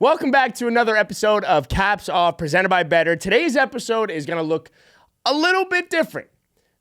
Welcome back to another episode of Caps Off presented by Betr. Today's episode is going to look a little bit different.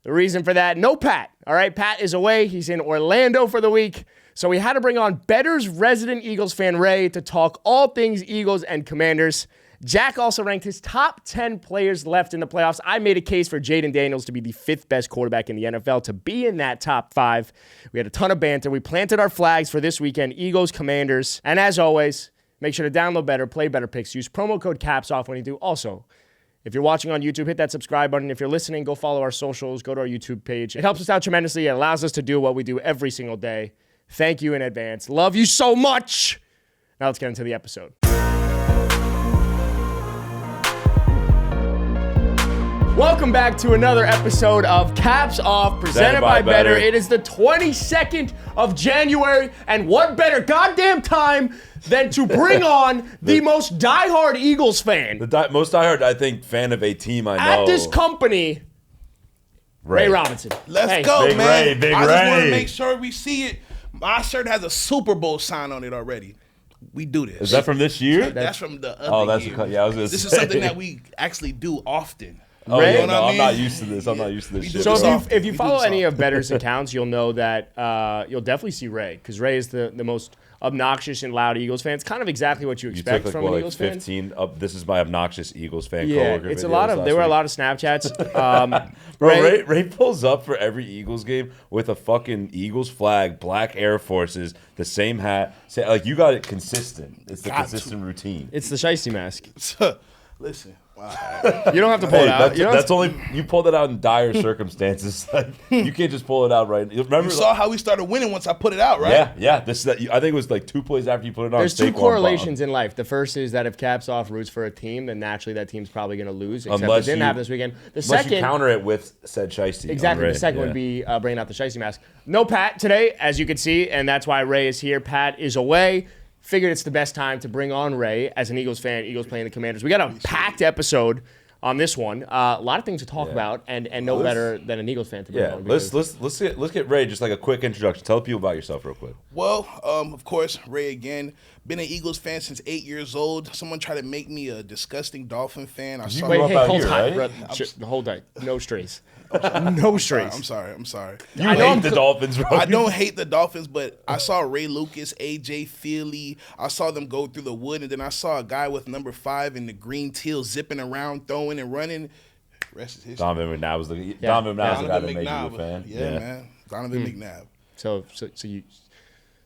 The reason for that, no Pat. All right, Pat is away. He's in Orlando for the week. So we had to bring on Betr's resident Eagles fan, Rey, to talk all things Eagles and Commanders. Jack also ranked his top 10 players left in the playoffs. I made a case for Jayden Daniels to be the 5th best quarterback in the NFL, to be in that top 5. We had a ton of banter. We planted our flags for this weekend, Eagles, Commanders. And as always, make sure to download Betr, play Betr Picks, use promo code CAPSOFF when you do. Also, if you're watching on YouTube, hit that subscribe button. If you're listening, go follow our socials, go to our YouTube page. It helps us out tremendously. It allows us to do what we do every single day. Thank you in advance. Love you so much. Now let's get into the episode. Welcome back to another episode of Caps Off, presented by Betr. It is the 22nd of January, and what better goddamn time than to bring on the most diehard Eagles fan. Most diehard, I think, fan of a team I know. At this company, Ray Robinson. Let's go, man. Big Rey. I just want to make sure we see it. My shirt has a Super Bowl sign on it already. We do this. Is that from this year? That's from the other year. Yeah, I was gonna This say. is something that we actually do often. Oh, Ray? yeah, You know no, what I I'm not mean? used to this. I'm not used to this shit. So So if you We do follow this any of often. Betr's accounts, you'll know that you'll definitely see Ray, because Ray is the most obnoxious and loud Eagles fan. It's kind of exactly what you You expect took from an Eagles fan. 15 up. This is my obnoxious Eagles fan Yeah, coworker. it's a videos lot of. last There were a week. lot of Snapchats. Bro, Ray pulls up for every Eagles game with a fucking Eagles flag, black Air Forces, the same hat. Like, you got it consistent. It's the consistent routine. It's the shiesty mask. Listen. Wow. You don't have to pull it out. That's only you pulled it out in dire circumstances. Like, you can't just pull it out right. Remember, You saw how we started winning once I put it out, right? yeah. I think it was like 2 plays after you put it on. There's two Saquon correlations bombed. in life. The first is that if Caps Off roots for a team, then naturally that team's probably going to lose. Except Unless it didn't you- happen this weekend. The Unless second, you counter it with said shiesty. exactly. on Ray. The second would be bringing out the shiesty mask. No Pat today, as you can see, and that's why Ray is here. Pat is away. Figured it's the best time to bring on Ray as an Eagles fan. Eagles playing the Commanders. We got a packed episode on this one. A lot of things to talk about, and no better than an Eagles fan to bring on. Let's get Ray just like a quick introduction. Tell people about yourself real quick. Well, of course, Ray again. Been an Eagles fan since 8 years old. Someone tried to make me a disgusting Dolphin fan. I saw Wait, grew up hey, out hold here, tight, right? bro. Hold tight. No strays. No strays. I'm sorry. You I know hate the Dolphins, bro. I don't hate the Dolphins, but I saw Ray Lucas, AJ Feely. I saw them go through the wood, and then I saw a guy with number 5 in the green teal zipping around, throwing and running. Rest is history. Donovan McNabb was the guy that made you a fan. Yeah, man. Donovan McNabb.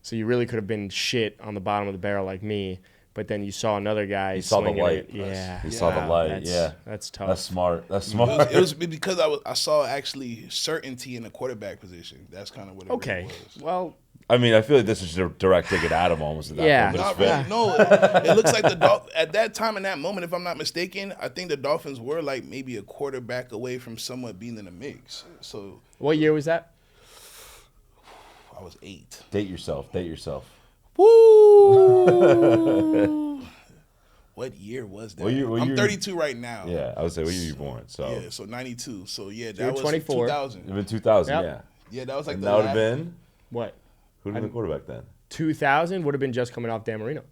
So you really could have been shit on the bottom of the barrel like me, but then you saw another guy. He saw the swinging light. it. Yeah, He saw the light. That's tough. That's smart. It was because I saw actually certainty in the quarterback position. That's kind of what it Okay, really was. well, I mean, I feel like this is a direct ticket at him almost at that Yeah. point. Not But it's really. fair. No, it looks like at that time in that moment, if I'm not mistaken, I think the Dolphins were like maybe a quarterback away from somewhat being in the mix. So what year was that? I was 8. Date yourself. Woo! What year was that? I'm 32 right now. Yeah, I would say when you were born. So Yeah, so 92. So yeah, you're that was 24. 2000. it'd been 2000. Yep. Yeah, Yeah, that was like and the that would have last- been What? who'd have been the quarterback then? 2000 would have been just coming off Dan Marino.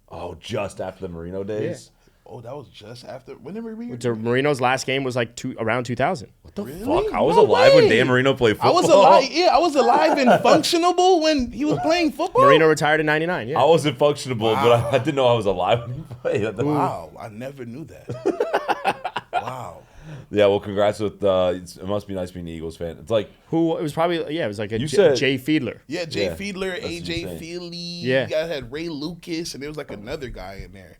Oh, just after the Marino days. Oh, that was just after. When did we? So Marino's last game was like around 2000. What the Really? fuck? I was No alive when way. Dan Marino played I football. was alive. Yeah, I was alive and functionable when he was playing football. Marino retired in 99. Yeah. I wasn't functionable, but I didn't know I was alive when he played. Wow, I never knew that. Wow. Yeah, well, congrats with. It must be nice being an Eagles fan. It's like Who? It was probably it was like a You said- Jay Fiedler. Yeah, Jay Yeah, Fiedler, that's AJ insane. Feely. Yeah. You guys had Ray Lucas, and there was like another guy in there.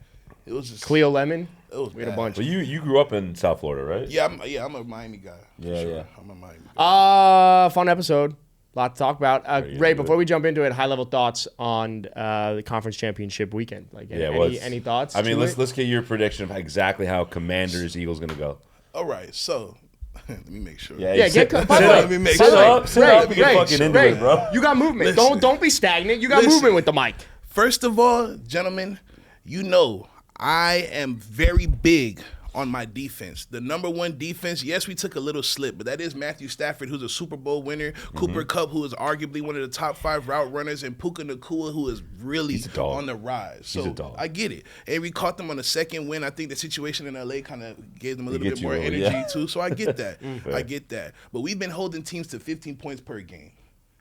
It was just Cleo Lemon. It was We had a bad. bunch. But you grew up in South Florida, right? Yeah, I'm a Miami guy. for Yeah, sure. yeah. I'm a Miami guy. Fun episode. Lot to talk about. Very Ray, good. before we jump into it, high level thoughts on the conference championship weekend. Like, any thoughts? I mean, to let's it? get your prediction of exactly how Commanders Eagles gonna go. All right, so let me make sure. Yeah, sit by the up, way, Let me make sit sure. up, sit Ray, up, and get Ray, fucking into Ray, it, bro. You got movement. Listen. Don't be stagnant. You got Listen. movement with the mic. First of all, gentlemen, you know I am very big on my defense. The number one defense, yes, we took a little slip, but that is Matthew Stafford, who's a Super Bowl winner, Cooper Kupp, who is arguably one of the top 5 route runners, and Puka Nacua, who is really on the rise. So I get it. And we caught them on the second win. I think the situation in LA kind of gave them a little bit more energy too. So I get that. I get that. But we've been holding teams to 15 points per game.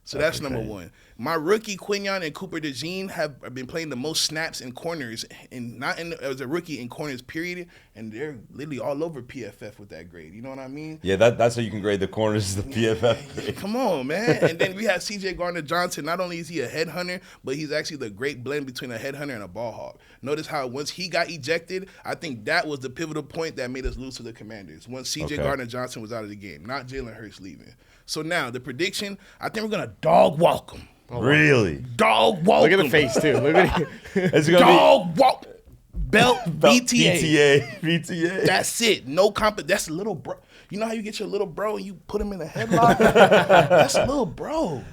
So that's number one. My rookie Quinion and Cooper DeJean have been playing the most snaps in corners, and as a rookie in corners, period. And they're literally all over PFF with that grade. You know what I mean? Yeah, that's how you can grade the corners, the PFF grade. Come on, man. And then we have C.J. Gardner-Johnson. Not only is he a headhunter, but he's actually the great blend between a headhunter and a ball hawk. Notice how once he got ejected, I think that was the pivotal point that made us lose to the Commanders. Once C.J. Gardner-Johnson was out of the game, not Jalen Hurts leaving. So now the prediction, I think we're gonna dog walk him. Really? Dog walk. Look at the face too. Look at it. It's gonna dog walk. Belt BTA. That's it. No comp. That's a little bro. You know how you get your little bro and you put him in a headlock? That's a little bro.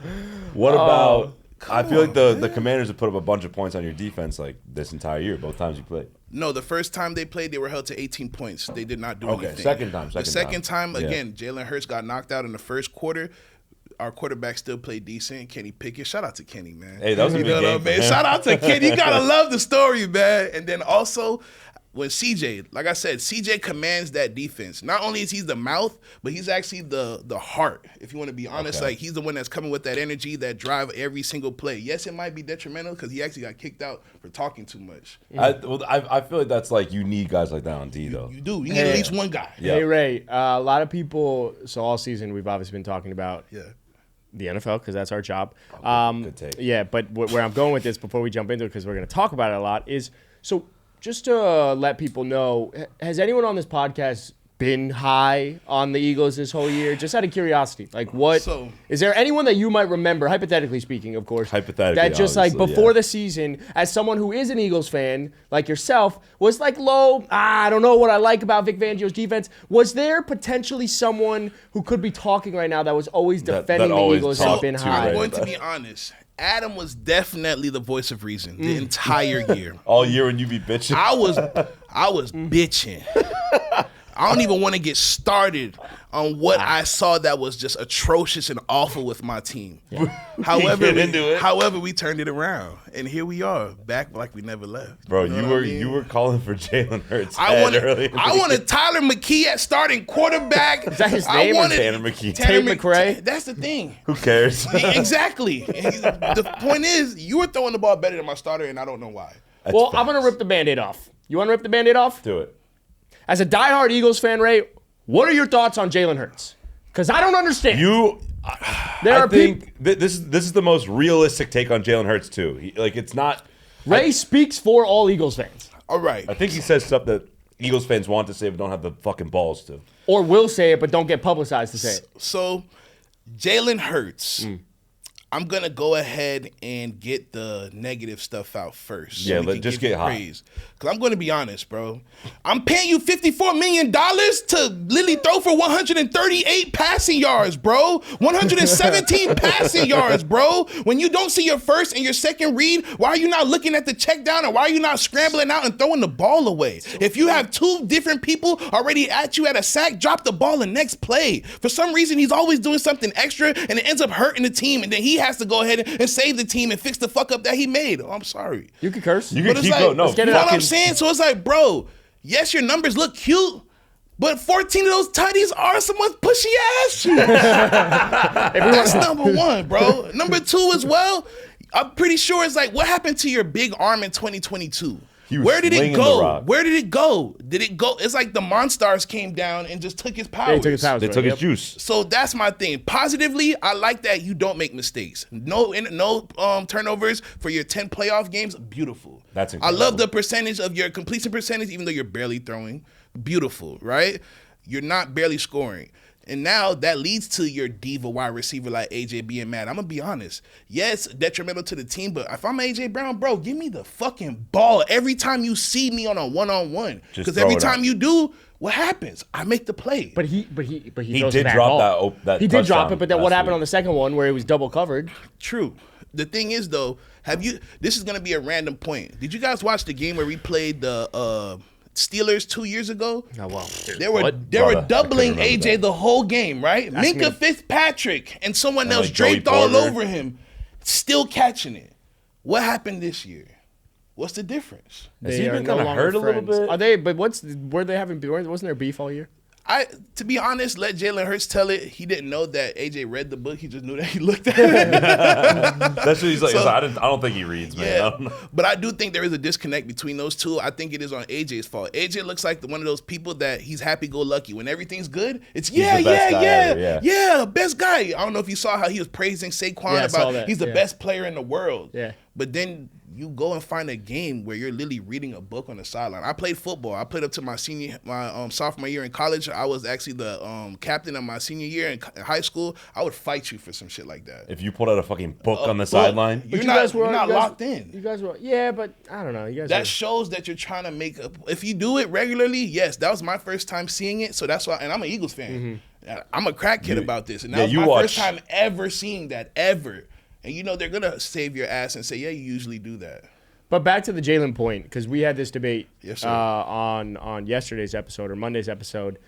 What about? I feel like the Commanders have put up a bunch of points on your defense like this entire year, both times you played. No, the first time they played, they were held to 18 points. They did not do anything. Second time. The second time, again, Jalen Hurts got knocked out in the first quarter. Our quarterback still played decent. Kenny Pickett. Shout out to Kenny, man. Hey, that was a big game, man. Shout out to Kenny. You got to love the story, man. And then also, when CJ, like I said, CJ commands that defense. Not only is he the mouth, but he's actually the heart, if you want to be honest. Like, he's the one that's coming with that energy, that drive every single play. Yes, it might be detrimental because he actually got kicked out for talking too much. I feel like that's like you need guys like that on D, though. You do. You need at least one guy. Hey, Ray, a lot of people, so all season we've obviously been talking about the NFL because that's our job. Good take. Yeah, but where I'm going with this before we jump into it, because we're going to talk about it a lot, is so just to let people know, has anyone on this podcast been high on the Eagles this whole year? Just out of curiosity, like is there anyone that you might remember, hypothetically speaking, of course, that just like before the season, as someone who is an Eagles fan like yourself, was like low, I don't know what I like about Vic Fangio's defense. Was there potentially someone who could be talking right now that was always defending the Eagles and been high? I'm going to be honest. Adam was definitely the voice of reason the entire year. All year when you be bitching? I was bitching. I don't even want to get started on what I saw that was just atrocious and awful with my team. Yeah. However, we turned it around, and here we are, back like we never left. Bro, you were calling for Jalen Hurts early. I wanted Tyler McKee at starting quarterback. Is that his name? Tanner McKee. Tate McRae. That's the thing. Who cares? Exactly. The point is, you were throwing the ball better than my starter, and I don't know why. I'm going to rip the Band-Aid off. You want to rip the Band-Aid off? Do it. As a diehard Eagles fan, Ray, what are your thoughts on Jalen Hurts? Because I don't understand. I think this is the most realistic take on Jalen Hurts too. It's not. Ray speaks for all Eagles fans. All right. I think he says stuff that Eagles fans want to say but don't have the fucking balls to. Or will say it but don't get publicized to say it. So, Jalen Hurts. I'm going to go ahead and get the negative stuff out first. Yeah, just get hot. Because I'm going to be honest, bro. I'm paying you $54 million to literally throw for 138 passing yards, bro. 117 passing yards, bro. When you don't see your first and your second read, why are you not looking at the check down and why are you not scrambling out and throwing the ball away? If you have two different people already at you at a sack, drop the ball the next play. For some reason, he's always doing something extra and it ends up hurting the team, and then he has to go ahead and save the team and fix the fuck up that he made. Oh, I'm sorry. You can curse. You can keep going. No, you know what I'm saying? So it's like, bro, yes, your numbers look cute, but 14 of those tutties are someone's pushy ass. That's number one, bro. Number two as well, I'm pretty sure it's like, what happened to your big arm in 2022? Where did it go? Where did it go? Did it go? It's like the Monstars came down and just took his powers. Yeah, he took his powers. They took his juice. So that's my thing. Positively, I like that you don't make mistakes. No turnovers for your 10 playoff games. Beautiful. That's incredible. I love the percentage of your completion percentage, even though you're barely throwing. Beautiful, right? You're not barely scoring. And now that leads to your diva wide receiver like AJ being mad. I'm going to be honest. Yes, detrimental to the team, but if I'm AJ Brown, bro, give me the fucking ball every time you see me on a one-on-one. Because every time you do, what happens? I make the play. But he did drop that he did drop it, but then what happened on the second one where he was double covered? True. The thing is, though, this is going to be a random point. Did you guys watch the game where we played the Steelers 2 years ago. Oh, well, They were doubling AJ the whole game, right? Minka Fitzpatrick and someone else like draped Joey all Porter. over him, still catching it. What happened this year? What's the difference? Has They he are been no kind of longer hurt a little friends. bit? Are they? But were they having? Wasn't there beef all year? To be honest, let Jalen Hurts tell it. He didn't know that AJ read the book. He just knew that he looked at it. That's what he's like. So- I don't think he reads, man. I Yeah, don't know. but I do think there is a disconnect between those two. I think it is on AJ's fault. AJ looks like one of those people that he's happy-go-lucky. When everything's good, it's the best guy ever, yeah, best guy. I don't know if you saw how he was praising Saquon Yeah, I saw about that, he's the yeah. best player in the world. Yeah. But then you go and find a game where you're literally reading a book on the sideline. I played football. I played up to my sophomore year in college. I was actually the captain of my senior year in high school. I would fight you for some shit like that. If you pulled out a fucking book on the sideline, You're not locked in. You guys were. Yeah, but I don't know. You guys. That shows that you're trying to make a. If you do it regularly, yes, that was my first time seeing it. So that's why, and I'm an Eagles fan. I'm a crack kid about this, and that was my first time ever seeing that ever. And you know they're gonna save your ass and say, yeah, you usually do that. But back to the Jalen point, because we had this debate Yes, sir. on yesterday's episode or Monday's episode.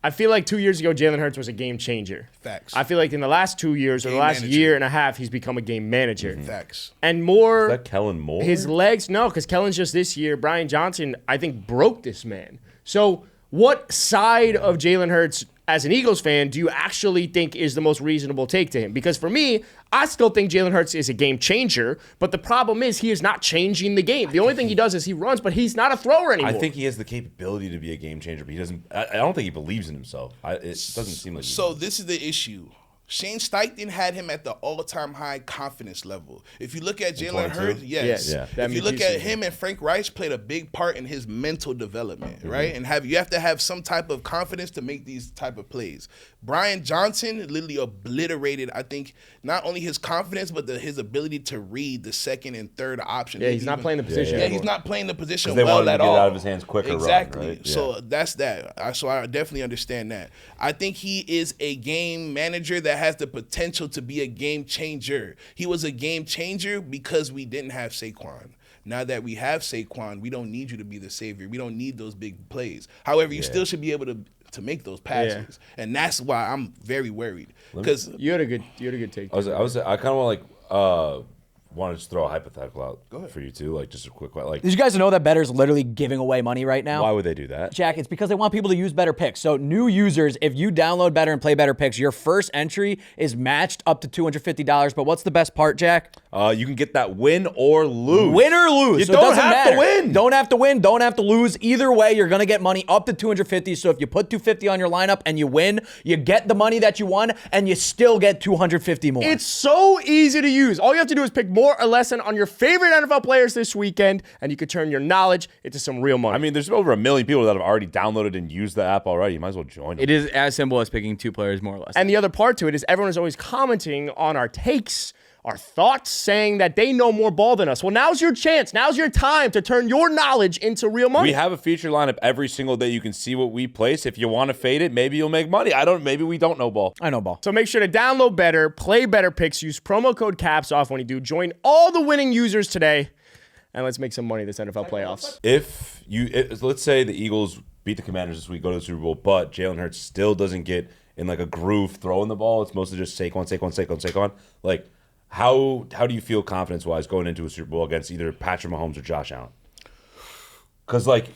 I feel like 2 years ago, Jalen Hurts was a game changer. Facts. I feel like in the last 2 years or the Game last manager. year and a half, he's become a game manager. Facts. And more. is that Kellen Moore? His legs, no, because Kellen's just this year. Brian Johnson, I think, broke this man. So what side of Jalen Hurts, as an Eagles fan, do you actually think is the most reasonable take to him? Because for me, I still think Jalen Hurts is a game changer, but the problem is he is not changing the game. The only thing he does is he runs, but he's not a thrower anymore. I think he has the capability to be a game changer, but he doesn't. I don't think he believes in himself. It doesn't seem like. So this is the issue. Shane Steichen had him at the all-time high confidence level. If you look at Jalen 22? Hurts, yes. Yeah. If you look at him and Frank Reich played a big part in his mental development, right? And you have to have some type of confidence to make these type of plays. Brian Johnson literally obliterated, I think, not only his confidence, but his ability to read the second and third option. Yeah, he's not playing the position. Yeah, he's not playing the position they well wanted to at get it all. out of his hands quicker run, Exactly. right? Yeah. So that's that. So I definitely understand that. I think he is a game manager that has the potential to be a game changer. He was a game changer because we didn't have Saquon. Now that we have Saquon, we don't need you to be the savior. We don't need those big plays. However, you still should be able to make those passes, and that's why I'm very worried. Because You had a good take. I kind of want to just throw a hypothetical out for you too, like just a quick one. Like, Did you guys know that Better's literally giving away money right now? why would they do that? Jack, it's because they want people to use Better Picks. So new users, if you download Better and play Better Picks, your first entry is matched up to $250. But what's the best part, Jack? You can get that win or lose. Win or lose. You So don't it doesn't have matter. to win. Don't have to win. Don't have to lose. Either way, you're going to get money up to $250. So if you put $250 on your lineup and you win, you get the money that you won, and you still get $250 more. It's so easy to use. All you have to do is pick more or less on your favorite NFL players this weekend, and you could turn your knowledge into some real money. I mean, there's over 1 million people that have already downloaded and used the app already. You might as well join. It is as simple as picking two players, more or less. And the other part to it is everyone is always commenting on our takes, our thoughts, saying that they know more ball than us. Well, now's your chance. Now's your time to turn your knowledge into real money. We have a feature lineup every single day. You can see what we place. If you want to fade it, maybe you'll make money. Maybe we don't know ball. I know ball. So make sure to download Betr, play Better Picks, use promo code CAPS off when you do. Join all the winning users today, and let's make some money this NFL playoffs. Let's say the Eagles beat the Commanders this week, go to the Super Bowl, but Jalen Hurts still doesn't get in like a groove throwing the ball. It's mostly just Saquon. Like, how do you feel confidence-wise going into a Super Bowl against either Patrick Mahomes or Josh Allen? Because, like,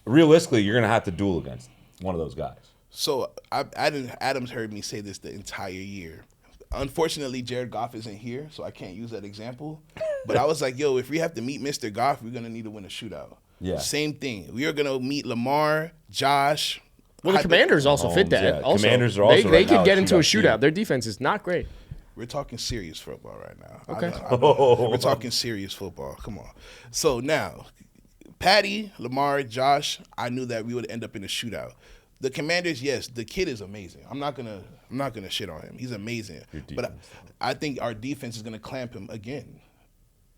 realistically, you're going to have to duel against one of those guys. So Adams heard me say this the entire year. Unfortunately, Jared Goff isn't here, so I can't use that example. But I was like, yo, if we have to meet Mr. Goff, we're going to need to win a shootout. Yeah. Same thing. We are going to meet Lamar, Josh. Well, the Commanders also fit that. yeah. Also, Commanders are also they right now could a get into a shootout shootout. team. Their defense is not great. We're talking serious football right now. Okay. I know. We're talking serious football. Come on. So now, Patty, Lamar, Josh, I knew that we would end up in a shootout. The Commanders, yes, the kid is amazing. I'm not gonna shit on him. He's amazing. But I think our defense is gonna clamp him again.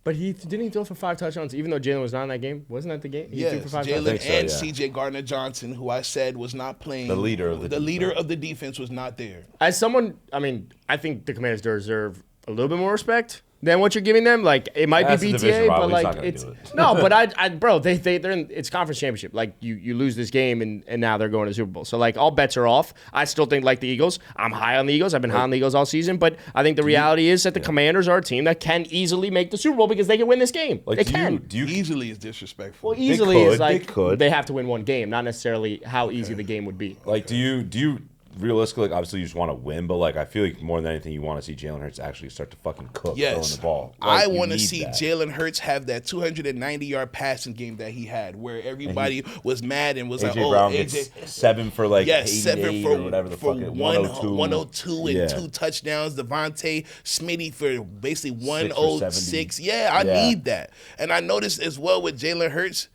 But didn't he throw for 5 touchdowns, even though Jalen was not in that game? Wasn't that the game? He threw Yes, for 5 Jalen touchdowns. and yeah. C.J. Gardner-Johnson, who I said was not playing. The leader of the defense. leader of the defense was not there. As someone, I mean, I think the Commanders deserve a little bit more respect. than what you're giving them. Like it might That's be a BTA, division rival. but He's like not gonna it's do it. no. But bro, they're in it's conference championship. Like you lose this game and now they're going to the Super Bowl. So like all bets are off. I still think like the Eagles. I'm high on the Eagles. I've been high on the Eagles all season. But I think the reality is that the Commanders are a team that can easily make the Super Bowl because they can win this game. Like, they can. Do you Easily is disrespectful. Well, easily is could, like they could. they have to win one game, not necessarily how easy the game would be. Like, do you realistically, like, obviously you just want to win, but like, I feel like more than anything, you want to see Jalen Hurts actually start to fucking cook throwing the ball. Like, I want to need see that. Jalen Hurts have that 290-yard passing game that he had, where everybody was mad and was like, AJ "Oh, Brown AJ." gets 7 for like 88 7 or whatever the for fuck. 102 and Yeah. 2 touchdowns. Devontae Smitty for basically 6 for 106. 70. Yeah, I Yeah. need that. And I noticed as well with Jalen Hurts,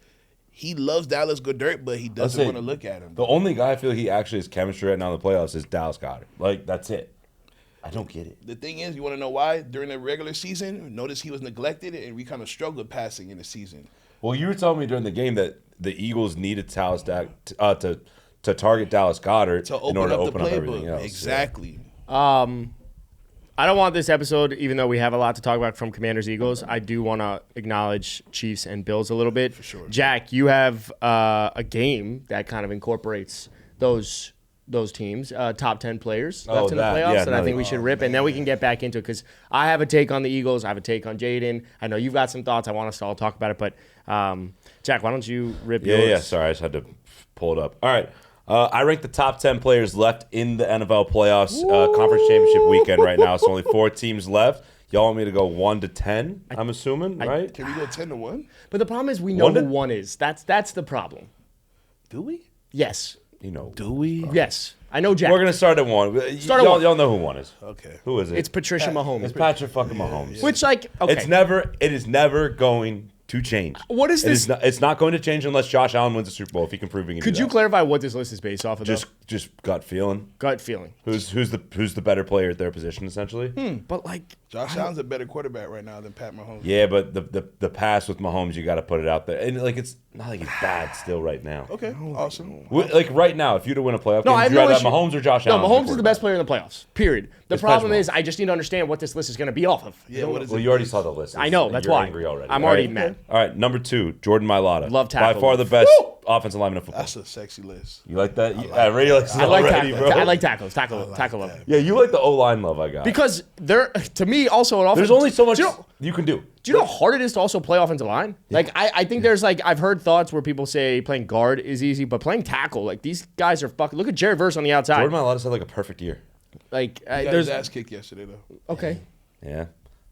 he loves Dallas Goedert, but he doesn't say, want to look at him. The only guy I feel he actually has chemistry right now in the playoffs is Dallas Goedert. Like, that's it. I don't get it. The thing is, you want to know why? During the regular season, notice he was neglected, and we kind of struggled passing in the season. Well, you were telling me during the game that the Eagles needed to target Dallas Goedert To in order open to up open the up everything playbook. else. Exactly. I don't want this episode, even though we have a lot to talk about from Commanders Eagles. I do want to acknowledge Chiefs and Bills a little bit. For sure. Jack, you have a game that kind of incorporates those teams, top 10 players left in the that. playoffs Yeah, that I no, think we should rip, and then we can get back into it because I have a take on the Eagles. I have a take on Jaden. I know you've got some thoughts. I want us to all talk about it, but Jack, why don't you rip yours? Yeah. Sorry, I just had to pull it up. All right. I ranked the top 10 players left in the NFL playoffs conference championship weekend right now. So only 4 teams left. Y'all want me to go 1 to 10? I'm assuming, right? Can we go 10-1? But the problem is we know who one is. That's the problem. Do we? Yes. You know, Do we? Yes. I know Jack. we're gonna start at 1. Start at y'all, 1. y'all know who one is. Okay. Who is it? It's Patricia Mahomes. It's Patrick fucking Mahomes. Which, like, okay. It is never going to change. What is this? It's not going to change unless Josh Allen wins the Super Bowl if he can prove he can Could do you that. clarify what this list is based off of? Just gut feeling. Gut feeling. Who's the better player at their position essentially? But like, Josh Allen's a better quarterback right now than Pat Mahomes. Yeah, but the pass with Mahomes, you got to put it out there, and like it's not like he's bad still right now. Okay, awesome. Like right now, if you'd have win a playoff no, game, I have you'd no rather issue. have Mahomes or Josh No, Allen. Mahomes is the best player in the playoffs. Period. The It's problem Patrick is, I just need to understand what this list is going to be off of. Yeah, what is Well, it? you already saw the list. I know, that's You're why. angry already. I'm All already right. mad. All right, number 2, Jordan Mailata. Love By tackle. far the best offensive lineman in football. That's a sexy list. You like that? I really like I like already, tackles. bro. I like tackles. Tackle love. Yeah, you like the O-line love I got. Because there, to me, also an offense. There's only so much Do you know, you can do. do you know how hard it is to also play offensive line? Like, I think there's like, I've heard thoughts where people say playing guard is easy, but playing tackle, like these guys are fucking. Look at Jared Verse on the outside. Jordan Mailata's had like a perfect year. Like, He got there's his ass kicked yesterday though. okay. Yeah.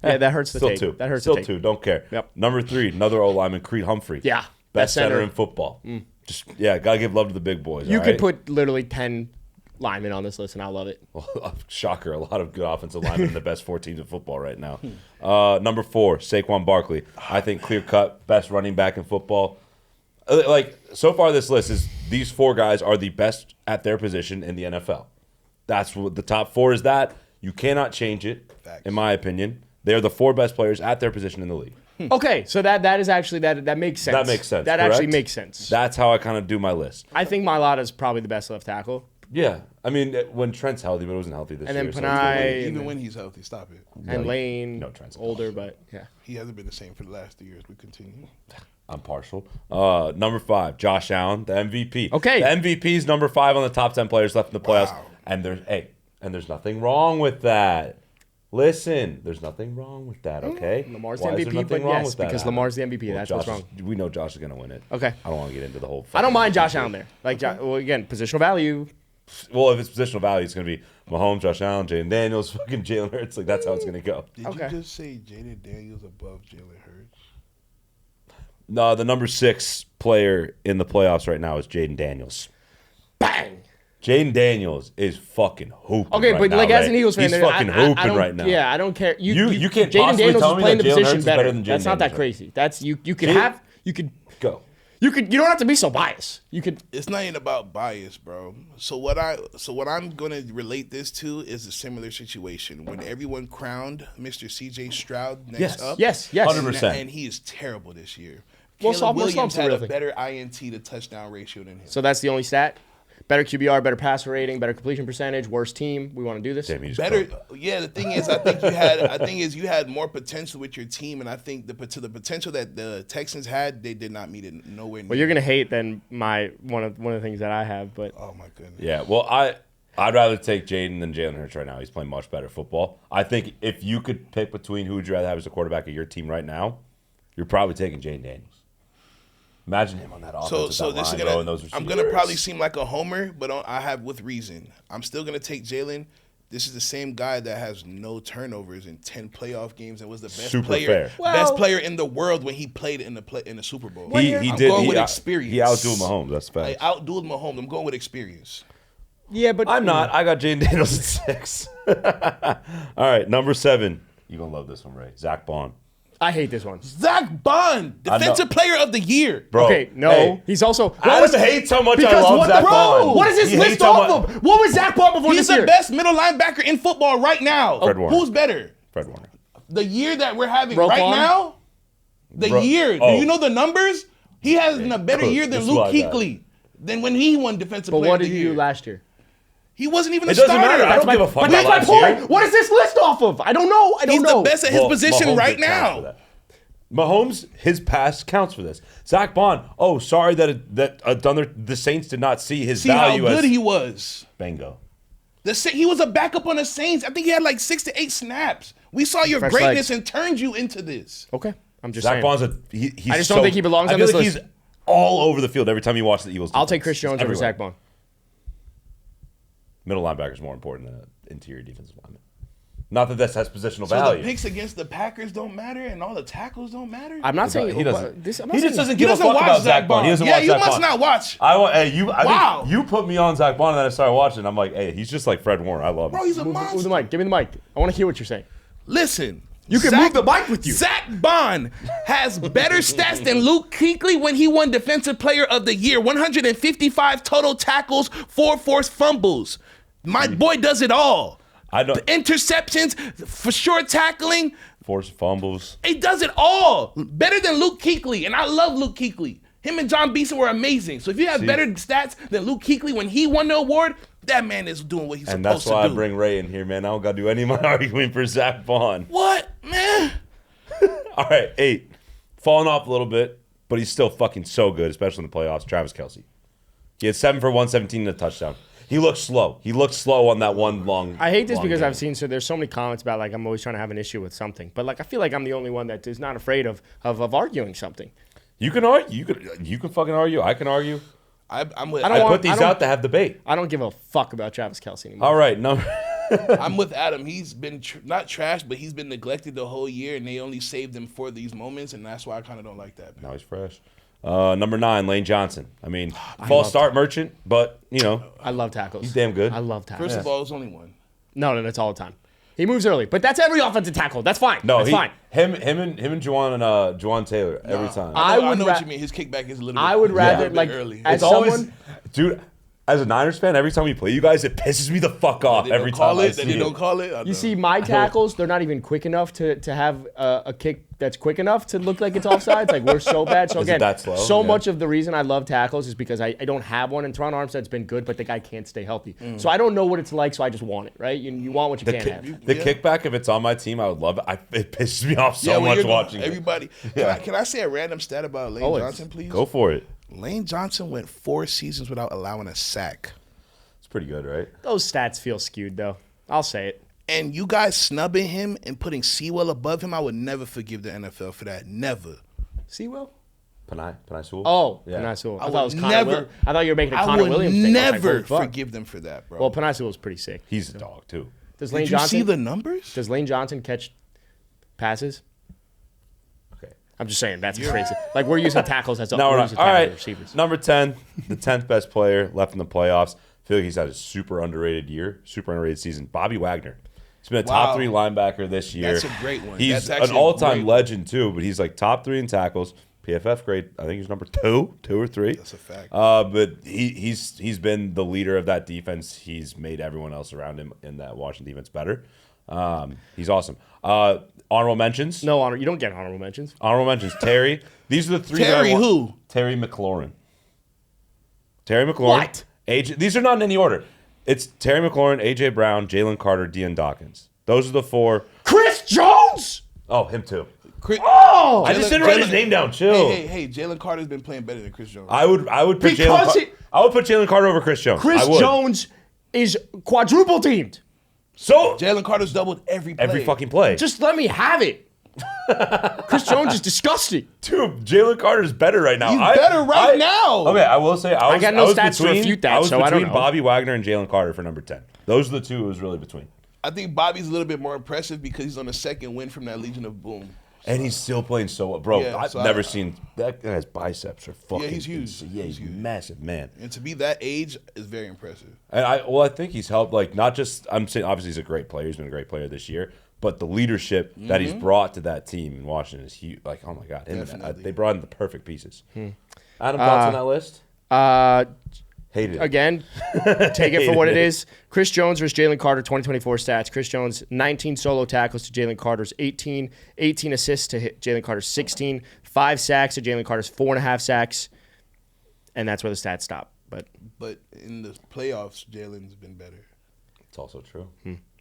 Yeah, that hurts the Still take. 2. That hurts Still the take. 2. Don't care. Yep. Number 3, another O lineman, Creed Humphrey. Yeah, Best center center. in football. Just gotta give love to the big boys. You all could right? put literally 10 linemen on this list, and I'll love it. Shocker, a lot of good offensive linemen in the best 4 teams in football right now. Number 4, Saquon Barkley. I think clear cut best running back in football. Like so far, this list is these 4 guys are the best at their position in the NFL. That's what the top 4 is. That you cannot change it, Facts. in my opinion. They are the 4 best players at their position in the league. Okay, so that is actually that makes sense. That makes sense. That correct? actually makes sense. That's how I kind of do my list. I think Mailata is probably the best left tackle. Yeah, I mean when Trent's healthy, but it wasn't healthy this And then year. so Panay- it's Hey, Even man. when he's healthy, stop it. And Lane, no Trent's older, but yeah. He hasn't been the same for the last 2 years. We continue. I'm partial. Number 5, Josh Allen, the MVP. Okay. The MVP's number 5 on the top 10 players left in the playoffs. Wow. And there's nothing wrong with that. Listen, there's nothing wrong with that, okay? Lamar's Why the is there MVP, nothing but wrong yes, with that, because Adam? Lamar's the MVP. Well, That's what's Josh wrong. We know Josh is going to win it. Okay. I don't want to get into the whole I don't mind fucking Josh Allen there. Like, well, again, positional value. Well, if it's positional value, it's going to be Mahomes, Josh Allen, Jayden Daniels, fucking Jalen Hurts. Like, that's how it's going to go. Did Okay. you just say Jayden Daniels above Jalen Hurts? No, the number 6 player in the playoffs right now is Jayden Daniels. Bang. Jayden Daniels is fucking hooping. Okay, right but now, like as Ray. an Eagles fan, he's there, fucking I hooping don't, right now. Yeah, I don't care. You can't Jayden possibly Daniels tell is me playing that the Jalen position Hurts is better. better than Jayden That's not that Daniels. crazy. That's you could Jayden- have you could Go. you don't have to be so biased. You could It's not even about bias, bro. So what I'm gonna relate this to is a similar situation when everyone crowned Mr. CJ Stroud next up. yes. 100%. And he is terrible this year. Well, Caleb sophomore Williams slump's a had real a thing. better INT to touchdown ratio than him. So that's the only stat. Better QBR, better passer rating, better completion percentage, worse team. We want to do this. Damn, you just Better, broke. yeah. The thing is, I think you had more potential with your team, and I think the potential that the Texans had, they did not meet it nowhere near. Well, you're gonna hate then one of the things that I have, but Oh my goodness. Yeah, well, I'd rather take Jaden than Jalen Hurts right now. He's playing much better football. I think if you could pick between who would you rather have as a quarterback of your team right now, you're probably taking Jayden Daniels. Imagine him on that offense. So this is gonna. gonna. I'm gonna probably seem like a homer, but I have with reason. I'm still gonna take Jalen. This is the same guy that has no turnovers in 10 playoff games and was the best Super player, fair. best player in the world when he played in the Super Bowl. He I'm did. going He with out- experience. He outdueled Mahomes. That's I fact. outdueled Mahomes. I'm going with experience. yeah, but I'm not. I got Jayden Daniels at 6. All right, number 7. You're gonna love this one, Ray. Zach Bond. I hate this one. Zach Bond, defensive player of the year. Bro, Okay, no, hey, he's also. Adam hates how much I because love what Zach the, Bond. What is this He list hates how off much- of? What was Zach Bond before He's this the year? best middle linebacker in football right now. Fred Warner. Who's better? Fred Warner. The year that we're having Roquan? right now? The year. Oh. Do you know the numbers? He has a better year than This is Luke why I got Kuechly. Than when he won defensive But player what of did the he year. do last year? He wasn't even a It doesn't starter. matter. I don't give a fuck But that's about my last point. year. What is this list off of? I don't know. I don't He's know. the best at his Well, position Mahomes right counts for now. that. Mahomes, his pass counts for this. Zach Bond. Oh, sorry the Saints did not see his See how value good as he was. bingo. He was a backup on the Saints. I think he had like 6 to 8 snaps. We saw your Fresh greatness legs. and turned you into this. Okay, I'm just Zach saying. Bond's he's I just don't think he belongs I on feel this like list. He's all over the field every time you watch the Eagles. I'll take defense. Chris Jones over Everywhere. Zach Bond. Middle linebacker is more important than an interior defensive lineman. Not that this has positional So value. the picks against the Packers don't matter and all the tackles don't matter? I'm not saying he doesn't. This, I'm not He just saying- doesn't He give a doesn't fuck watch about Zach Zach Bond. Bond. He doesn't Yeah, watch you Zach must Bond. not watch. I Wow. think you put me on Zach Bond and then I started watching. I'm like, hey, he's just like Fred Warner. I love him. Bro, he's a Move the monster. mic. Give me the mic. I want to hear what you're saying. Listen. You can move the mic with you. Zach Bond has better stats than Luke Kuechly when he won Defensive Player of the Year. 155 total tackles, 4 forced fumbles. My boy does it all. I don't Interceptions, for short tackling. force fumbles. He does it all. Better than Luke Kuechly. And I love Luke Kuechly. Him and John Beeson were amazing. So if you have better stats than Luke Kuechly when he won the award, that man is doing what he's And supposed that's why to do. I bring Ray in here, man. I don't got to do any of my arguing for Zach Bond. What, man? All right, 8. Falling off a little bit, but he's still fucking so good, especially in the playoffs. Travis Kelce. He had 7 for 117 and a touchdown. He looked slow. He looked slow on that one long. I hate this long because game. I've seen there's so many comments about like I'm always trying to have an issue with something, but like I feel like I'm the only one that is not afraid of arguing something. You can argue. You can fucking argue. I can argue. I'm with I don't I want- put these out to have debate. I don't give a fuck about Travis Kelce anymore. All right, no. I'm with Adam. He's been not trashed, but he's been neglected the whole year, and they only saved him for these moments, and that's why I kind of don't like that. Now he's fresh. Number 9, Lane Johnson. I mean, false start merchant, but you know, I love tackles. he's damn good. I love tackles. First of all, it's only one. No, it's all the time. He moves early, but that's every offensive tackle. That's fine. No, that's fine. Him and Juwan Taylor every time. I would know ra- what you mean. His kickback is a little. I would rather bit like early. as It's always, someone. dude. As a Niners fan, every time we play you guys, it pisses me the fuck off They every don't call time I it. see They it. don't call it. I You know. see, my tackles, they're not even quick enough to have a kick that's quick enough to look like it's offsides. Like, we're so bad. So, Is it again, that slow? so Yeah. much of the reason I love tackles is because I don't have one. And Teron Armstead's been good, but the guy can't stay healthy. So I don't know what it's like, so I just want it, right? You want what you The, can't kick, have. the Yeah. kickback, if it's on my team, I would love it. It pisses me off so Yeah, when much you're going- watching it. everybody. Can I say a random stat about Lane Always. Johnson, please? Go for it. Lane Johnson went 4 seasons without allowing a sack. It's pretty good, right? Those stats feel skewed, though. I'll say it. And you guys snubbing him and putting Sewell above him, I would never forgive the NFL for that. Never. Sewell? Panay Sewell. Oh, Yeah. Panay Sewell. I I thought it was would Connor never- Williams. I thought you were making a I Connor would Williams thing. I was like, never holy fuck. forgive them for that, bro. Well, Panay Sewell's pretty sick. He's a dog too. Does Lane Did you Johnson see the numbers? Does Lane Johnson catch passes? Okay. I'm just saying that's crazy. Like we're using tackles as a No, we're not. using All tackles as right. receivers. Number 10, the 10th best player left in the playoffs. I feel like he's had a super underrated year, super underrated season. Bobby Wagner. He's been a top Wow. 3 linebacker this year. That's a great one. He's That's an actually a all-time great one. legend too, but he's like top 3 in tackles. PFF grade, I think he's number 2 or 3. That's a fact. But he's been the leader of that defense. He's made everyone else around him in that Washington defense better. He's awesome. Honorable mentions. No honor. You don't get honorable mentions. Honorable mentions. Terry. These are the 3 that I Terry want. who? Terry McLaurin. Terry McLaurin. What? These are not in any order. It's Terry McLaurin, A.J. Brown, Jalen Carter, Deion Dawkins. Those are the 4. Chris Jones. Oh, him too. Oh, I just didn't write his name down. Chill. Hey, Jalen Carter's been playing better than Chris Jones. I would put Jalen Carter over Chris Jones. Chris Jones is quadruple teamed. So Jalen Carter's doubled every play. Every fucking play. Just let me have it. Chris Jones is disgusting. Dude, Jalen Carter's better right now. He's better right now. Okay, I will say I got no stats to refute that, so I don't know. between Bobby Wagner and Jalen Carter for number 10. Those are the two it was really between. I think Bobby's a little bit more impressive because he's on the second win from that Legion of Boom. And he's still playing so well. Bro, Yeah, I've so never seen that guy's biceps are fucking he's huge. Yeah, he's massive, man. And to be that age is very impressive. And I think he's helped, like, not just, I'm saying obviously he's a great player, he's been a great player this year, but the leadership that he's brought to that team in Washington is huge. Like, oh my God, they brought in the perfect pieces. Adam, thoughts on that list? Hated it. Again, take it for what it is. Chris Jones versus Jalen Carter, 2024 stats. Chris Jones, 19 solo tackles to Jalen Carter's 18, 18 assists to Jalen Carter's 16, 5 sacks to Jalen Carter's 4.5 sacks, and that's where the stats stop. But in the playoffs, Jalen's been better. It's also true.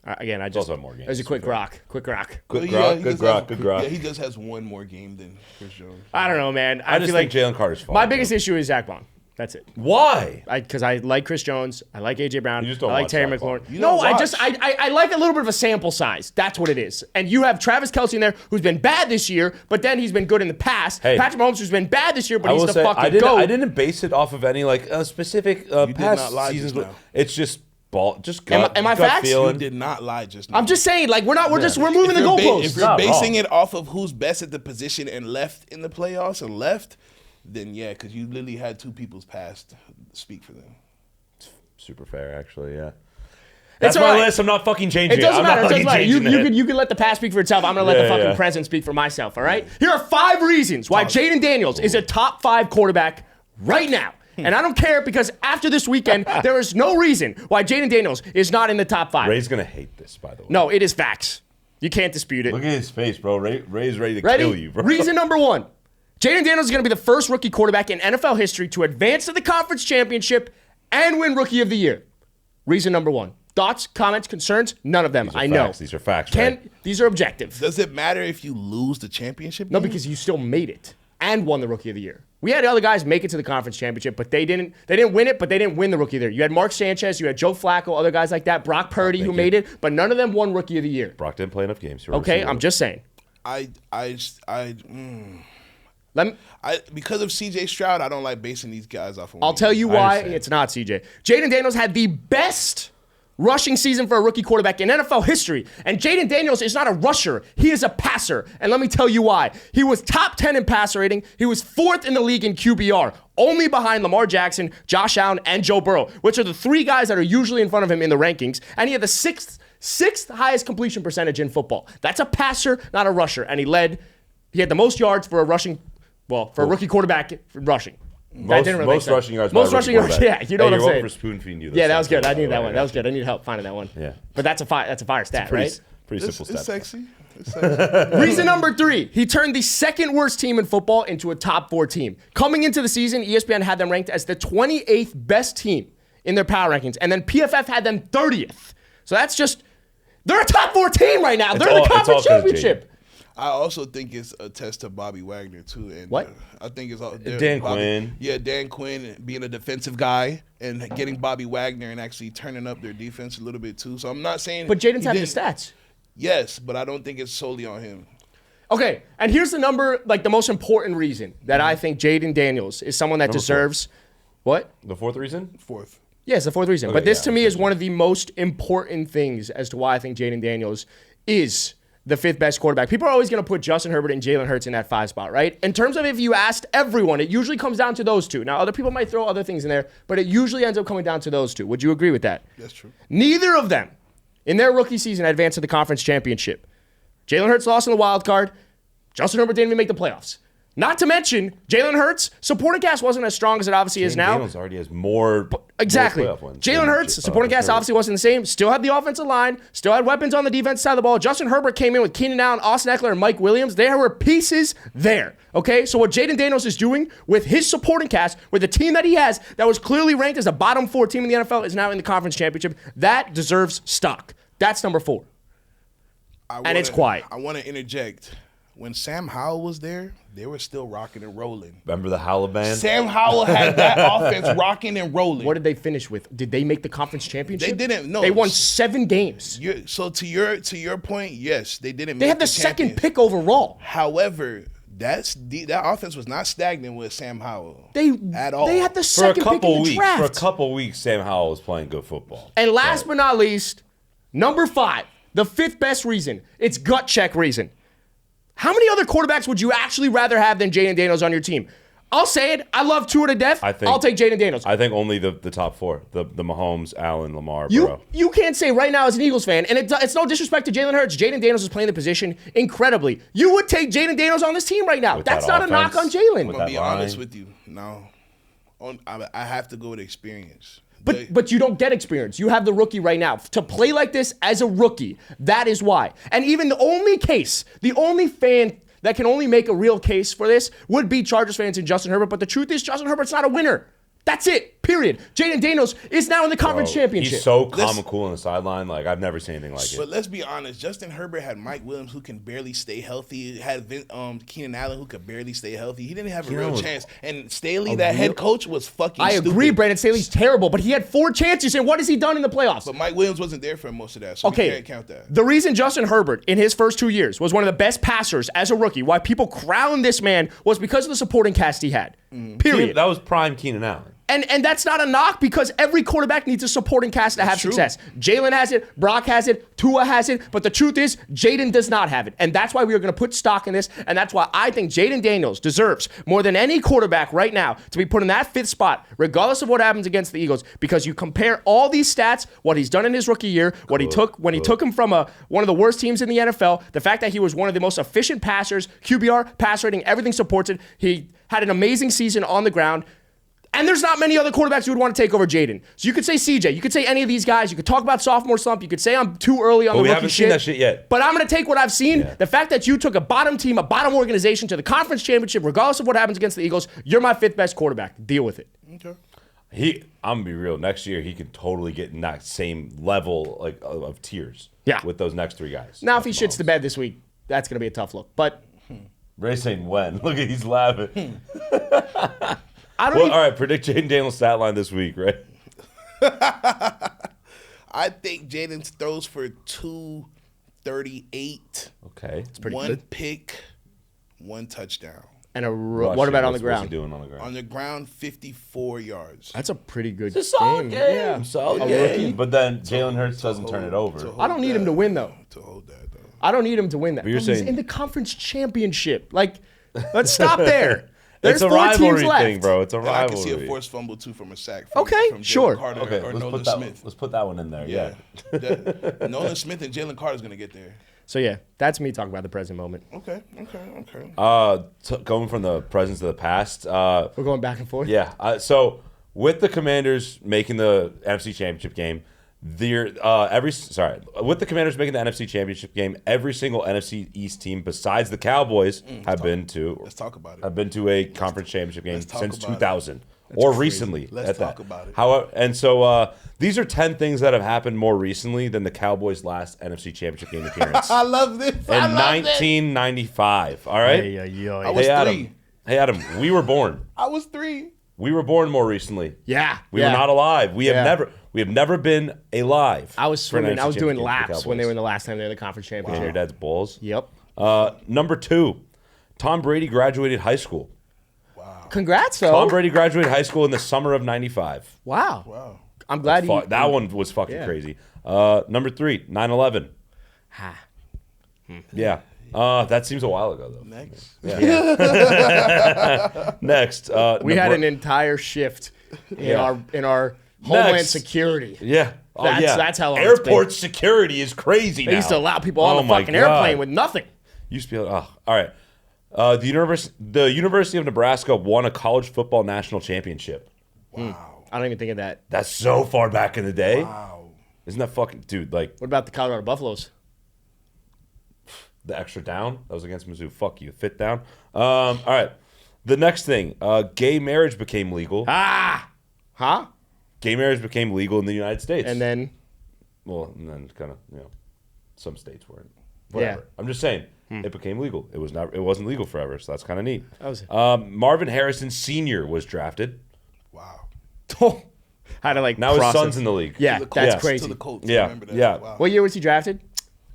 Again, I just also more games. There's a quick rock. Good grok. Yeah, he just has one more game than Chris Jones. I don't know, man. I just feel think Jalen Carter's fine. my biggest issue is Zach Bond. That's it. Why? Because I like Chris Jones, I like AJ Brown, You just don't I like watch Terry Zach McLaurin. Bond. No, I like a little bit of a sample size. That's what it is. And you have Travis Kelce in there, who's been bad this year, but then he's been good in the past. Hey, Patrick Mahomes, who's been bad this year, but he's the fucking I GOAT. didn't base it off of any specific did past not lie seasons. just now. It's just gut. Am I gut facts? feeling. You did not lie just now. I'm just saying, like, we're moving the If goalposts. you're not basing wrong. it off of who's best at the position and left in the playoffs and left, then yeah, because you literally had two people's past speak for them. Super fair, actually, yeah. It's That's all my right. list. I'm not fucking changing It doesn't I'm matter. not It doesn't matter. fucking changing it. You can let the past speak for itself. I'm going to let the fucking yeah. present speak for myself, all right? Here are 5 reasons why Jayden Daniels is a top 5 quarterback right now. And I don't care because after this weekend, there is no reason why Jayden Daniels is not in the top 5. Ray's going to hate this, by the way. No, it is facts. You can't dispute it. Look at his face, bro. Ray's ready to Ready? kill you, bro. Reason number 1. Jayden Daniels is going to be the first rookie quarterback in NFL history to advance to the conference championship and win Rookie of the Year. Reason number 1. Thoughts, comments, concerns? None of them. These are I know. facts. These are facts, right? These are objective. Does it matter if you lose the championship? No, game? because you still made it and won the Rookie of the Year. We had other guys make it to the conference championship, but they didn't win it, but they didn't win the Rookie of the Year. You had Mark Sanchez, you had Joe Flacco, other guys like that, Brock Purdy who made it, but none of them won Rookie of the Year. Brock didn't play enough games. Okay, I'm just saying. Because of CJ Stroud, I don't like basing these guys off of I'll tell you I why understand. it's not CJ. Jayden Daniels had the best rushing season for a rookie quarterback in NFL history. And Jayden Daniels is not a rusher. He is a passer. And let me tell you why. He was top 10 in passer rating. He was 4th in the league in QBR, only behind Lamar Jackson, Josh Allen, and Joe Burrow, which are the 3 guys that are usually in front of him in the rankings. And he had the sixth highest completion percentage in football. That's a passer, not a rusher. And he had the most yards for a rookie quarterback rushing. That didn't really make most sense. rushing yards. Most rushing yards. Yeah, you know what I'm saying. For spoon feeding you. Yeah, that was good. I needed that Yeah, one. That was good. I needed help finding that one. Yeah. But that's a fire stat, right? Pretty simple It's stuff. sexy. It's sexy. Reason number 3, he turned the second worst team in football into a top 4 team. Coming into the season, ESPN had them ranked as the 28th best team in their power rankings, and then PFF had them 30th. So that's just, they're a top 4 team right now. They're in the conference championship. I also think it's a test to Bobby Wagner too. And What? I think it's all Dan Quinn. Yeah, Dan Quinn being a defensive guy and getting Bobby Wagner and actually turning up their defense a little bit too. So I'm not saying. But Jaden's he had the didn't- stats. Yes, but I don't think it's solely on him. Okay, and here's the number, like the most important reason that I think Jayden Daniels is someone that Number 4. deserves. What? The 4th reason? 4th. Yeah, it's the 4th reason. Okay, But this yeah, to me is one of the most important things as to why I think Jayden Daniels is the 5th best quarterback. People are always going to put Justin Herbert and Jalen Hurts in that 5 spot, right? In terms of if you asked everyone, it usually comes down to those 2. Now, other people might throw other things in there, but it usually ends up coming down to those 2. Would you agree with that? That's true. Neither of them, in their rookie season, advanced to the conference championship. Jalen Hurts lost in the wild card. Justin Herbert didn't even make the playoffs. Not to mention, Jalen Hurts, supporting cast wasn't as strong as it obviously is now. Daniels already has more. Exactly. More playoff wins Jalen than Hurts, supporting cast Hurts. obviously wasn't the same. Still had the offensive line. Still had weapons on the defense side of the ball. Justin Herbert came in with Keenan Allen, Austin Eckler, and Mike Williams. There were pieces there. Okay? So what Jayden Daniels is doing with his supporting cast, with the team that he has, that was clearly ranked as a bottom 4 team in the NFL, is now in the conference championship. That deserves stock. That's number 4. It's quiet. I want to interject. When Sam Howell was there, they were still rocking and rolling. Remember the Howell band? Sam Howell had that offense rocking and rolling. What did they finish with? Did they make the conference championship? They didn't. No, They won 7 games. So to your point, yes, they didn't. They make had the second champions. pick overall. However, that offense was not stagnant with Sam Howell. At all. They had the For a second pick in couple the weeks. draft. For a couple weeks, Sam Howell was playing good football. And last but not least, number 5, the 5th best reason. It's gut check reason. How many other quarterbacks would you actually rather have than Jayden Daniels on your team? I'll say it. I love Tua to death. I'll take Jayden Daniels. I think only the top 4. The Mahomes, Allen, Lamar, Burrow. You can't say right now as an Eagles fan, and it's no disrespect to Jalen Hurts. Jayden Daniels is playing the position incredibly. You would take Jayden Daniels on this team right now. With That's that not a knock on offense, Jalen. I'm with gonna be that line. honest with you. No, I have to go with experience. But you don't get experience. You have the rookie right now. To play like this as a rookie, that is why. And even the only fan that can only make a real case for this would be Chargers fans and Justin Herbert. But the truth is, Justin Herbert's not a winner. That's it. Period. Jayden Daniels is now in the conference championship. He's so calm and cool on the sideline. Like, I've never seen anything like it. But let's be honest. Justin Herbert had Mike Williams, who can barely stay healthy. Had Keenan Allen, who could barely stay healthy. He didn't have a real chance. And Staley, that head coach, was fucking I stupid. agree, Brandon Staley's terrible, but he had 4 chances, and what has he done in the playoffs? But Mike Williams wasn't there for most of that, so we can't count that. The reason Justin Herbert, in his first 2 years, was one of the best passers as a rookie, why people crowned this man, was because of the supporting cast he had. Period. That was prime Keenan Allen. And that's not a knock because every quarterback needs a supporting cast to have success. Jalen has it, Brock has it, Tua has it, but the truth is, Jaden does not have it. And that's why we are going to put stock in this, and that's why I think Jayden Daniels deserves, more than any quarterback right now, to be put in that 5th spot, regardless of what happens against the Eagles, because you compare all these stats, what he's done in his rookie year, what he took when he took him from one of the worst teams in the NFL, the fact that he was one of the most efficient passers, QBR, pass rating, everything supports it. He had an amazing season on the ground. And there's not many other quarterbacks you would want to take over Jaden. So you could say CJ. You could say any of these guys. You could talk about sophomore slump. You could say I'm too early on the rookie shit. We haven't seen that shit yet. But I'm going to take what I've seen. Yeah. The fact that you took a bottom team, a bottom organization to the conference championship, regardless of what happens against the Eagles, you're my 5th best quarterback. Deal with it. Okay. I'm going to be real. Next year, he can totally get in that same level of tiers with those next 3 guys. Now, if he shits the bed this week, that's going to be a tough look. But Ray's saying when. Look at he's laughing. I don't all right, predict Jayden Daniels' stat line this week, right? I think Jaden throws for 238. Okay. It's pretty one good. pick, 1 touchdown. And what about on the ground? What's he doing on the ground? On the ground, 54 yards. That's a pretty good It's a solid game. Yeah. Solid game. But then Jalen Hurts doesn't turn it over. I don't need him to win, though. To hold that, though. I don't need him to win that. But you're He's saying- in the conference championship. Like, let's stop there. There's It's a 4 teams rivalry left. thing, bro. It's a And I rivalry. can see a forced fumble, too, from a sack. From Okay, sure. Jalen Carter Okay, or let's Nolan put, that, Smith. let's put that one in there. Yeah. Nolan Smith and Jalen Carter's going to get there. So, yeah, that's me talking about the present moment. Okay. Going from the present to the past. We're going back and forth. Yeah. So with the Commanders making the NFC Championship game, with the Commanders making the NFC Championship game, every single NFC East team besides the Cowboys have been to. Let's talk about it. Have been to a conference championship game talk since about it. 2000 or recently. Let's at talk that. about it. However, and so these are 10 things that have happened more recently than the Cowboys' last NFC Championship game appearance. I love this. In 1995. All right. I was 3. Hey Adam, we were born. I was 3. We were born more recently. Yeah. We were not alive. We Yeah. have never been alive. I was for an swimming. I was NFC doing championship for the laps when they Cowboys. were in the last time they were in the conference And championship. your dad's Bulls. Yep. Number 2, Tom Brady graduated high school. Congrats, though. Tom Brady graduated high school in the summer of 95. Wow. I'm glad he. That one was fucking crazy. Number 3, 9/11. Yeah. That seems a while ago, though. Next. Next. We had an entire shift in our homeland Next. security. Yeah. That's how long it's been. Airport security is crazy They now. used to allow people on the my fucking God. airplane with nothing. Used to be able all right. The University of Nebraska won a college football national championship. Wow. I don't even think of that. That's so far back in the day. Wow. Isn't that fucking dude? Like What about the Colorado Buffaloes? the extra down that was against Mizzou. Fuck you, fit down. All right. The next thing, gay marriage became legal. Huh? Gay marriage became legal in the United States. And then, and then kind of, some states weren't. Whatever. Yeah. I'm just saying, it became legal. It wasn't legal forever, so that's kind of neat. That was Marvin Harrison Sr. was drafted. Wow. how to like Now his process- son's in the league. Yeah, To the that's Colts, crazy. To the Colts. Yeah, I remember that. yeah. Wow. What year was he drafted?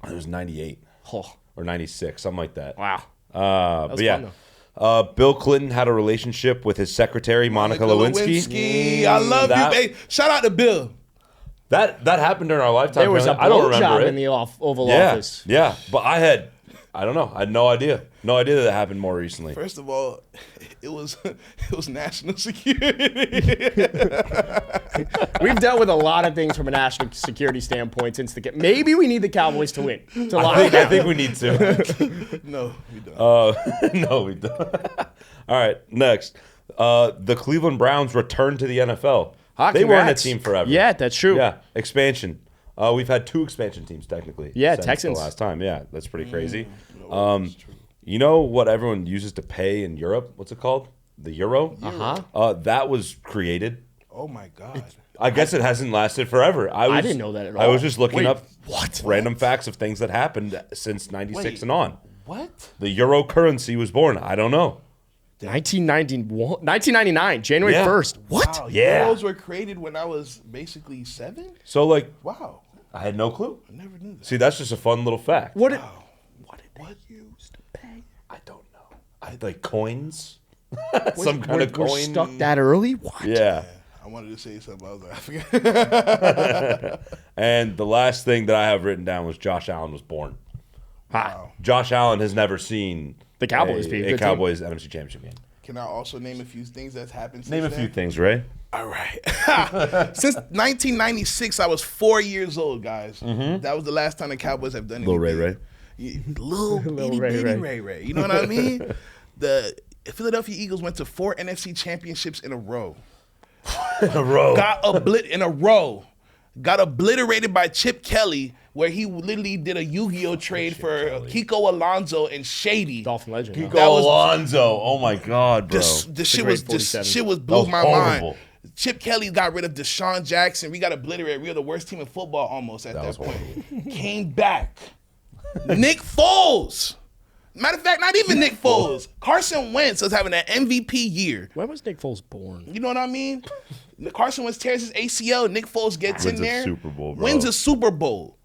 It was 98 Oh, or 96, something like that. wow. But yeah. fun, Bill Clinton had a relationship with his secretary, Monica Lewinsky. I love That- you, babe. Shout out to Bill. That happened during our lifetime. There was a apparently. I don't remember blowjob it. in the Oval yeah, Office. yeah. But I don't know. I had no idea. No idea that happened more recently. First of all, it was national security. We've dealt with a lot of things from a national security standpoint since maybe we need the Cowboys to win. To lock it I down. think we need to. No, we don't. No, we don't. All right, next. The Cleveland Browns returned to the NFL. They weren't a Congrats. team forever. Yeah, that's true. Yeah, expansion. We've had 2 expansion teams technically. Yeah, since Texans. the last time. Yeah, that's pretty crazy. You know what everyone uses to pay in Europe? What's it called? The euro. That was created. Oh my God. I guess it hasn't lasted forever. I didn't know that at I all. was just looking Wait, up what? random facts of things that happened since '96 Wait. and on. What? The euro currency was born. I don't know. 1999, January Yeah. 1st. What? Wow, Yeah. Euros were created when I was basically 7? So like, Wow. I had no clue. I never knew that. See, that's just a fun little fact. What did What use to pay? I don't know. I had like coins. was- Some kind of we're coin. stuck that early? What? Yeah. I wanted to say something. I was like, I forget. And the last thing that I have written down was Josh Allen was born. Wow. Josh Allen has never seen The Cowboys be a a good team. Cowboys NFC Championship game. Can I also name a few things that's happened since Name a then? few things, Ray. All right. Since 1996, I was 4 years old, guys. That was the last time the Cowboys have done anything. Little Ray Ray. Yeah, Little bitty Ray bitty Ray. Ray Ray. You know what I mean? The Philadelphia Eagles went to 4 NFC championships in a row. In a row. Got obliterated by Chip Kelly, where he literally did a Yu-Gi-Oh trade for Kiko Alonso and Shady. Dolphin legend. huh? That was- Alonzo. Oh my God, bro. This shit great was 47. shit was That blew was my horrible. mind. Chip Kelly got rid of Deshaun Jackson. We got obliterated. We were the worst team in football almost at that was point. Came back. Nick Foles. Matter of fact, not even Nick Foles. Carson Wentz was having an MVP year. When was Nick Foles born? You know what I mean? Carson Wentz tears his ACL. Nick Foles gets Wins in a there. Super Bowl, bro. Wins a Super Bowl.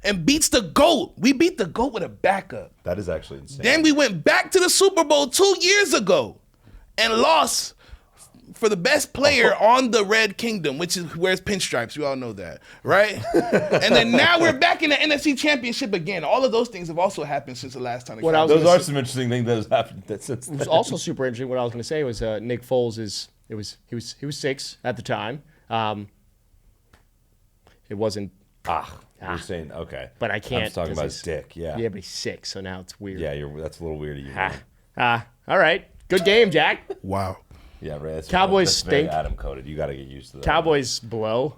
And beats the GOAT. We beat the GOAT with a backup. That is actually insane. Then we went back to the Super Bowl 2 years ago and lost for the best player on the Red Kingdom, which is wears pinstripes. We all know that, right? And then now we're back in the NFC Championship again. All of those things have also happened since the last time. What I was Those gonna are some interesting things that has happened since It was then. also super interesting. What I was going to say was Nick Foles he was 6 at the time. It wasn't. You're saying, okay. But I can't, I was talking 'cause about he's- his dick, yeah. Yeah, but he's 6, so now it's weird. Yeah, that's a little weird of you. All right. Good game, Jack. Wow. Yeah, Ray, that's Cowboys that's very stink. Adam coded. You got to get used to that. Cowboys blow.